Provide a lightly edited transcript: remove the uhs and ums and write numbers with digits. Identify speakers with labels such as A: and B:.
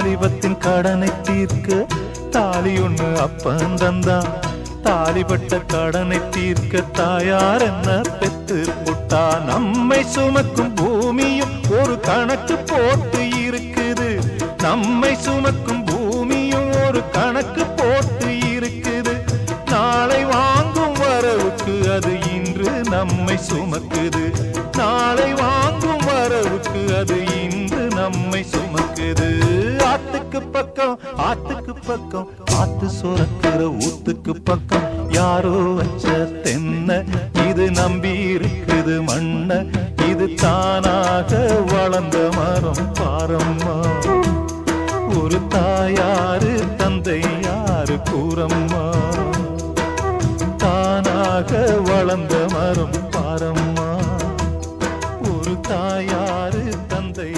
A: வாலிபத்தின் கடனை தீர்க்க தாலி ஒண்ணு அப்பன் தந்தான். தாலிபட்ட கடனை தீர்க்க தாயார் என்ன பெத்து புட்டா. நம்மை சுமக்கும் பூமியும் ஒரு கணக்கு போட்டு இருக்குது. நம்மை சுமக்கும் பூமியும் ஒரு கணக்கு போட்டு இருக்குது. நாளை வாங்கும் வரவுக்கு அது இன்று நம்மை சுமக்குது. நாளை வாங்கும் வரவுக்கு அது இன்று நம்மை சுமக்குது. ஆத்துக்கு பக்கம் ஆத்துக்கு பக்கம் ஆத்து சுரக்கிற ஊத்துக்கு பக்கம் யாரோ வச்ச தென்ன இது நம்பி இருக்குது மண்ண. இது தானாக வளர்ந்த மரம் பாரம்மா. ஒரு தாயாரு தந்தை யாரு கூறம்மா. தானாக வளர்ந்த மரம் பாரம்மா. ஒரு தாயாரு தந்தை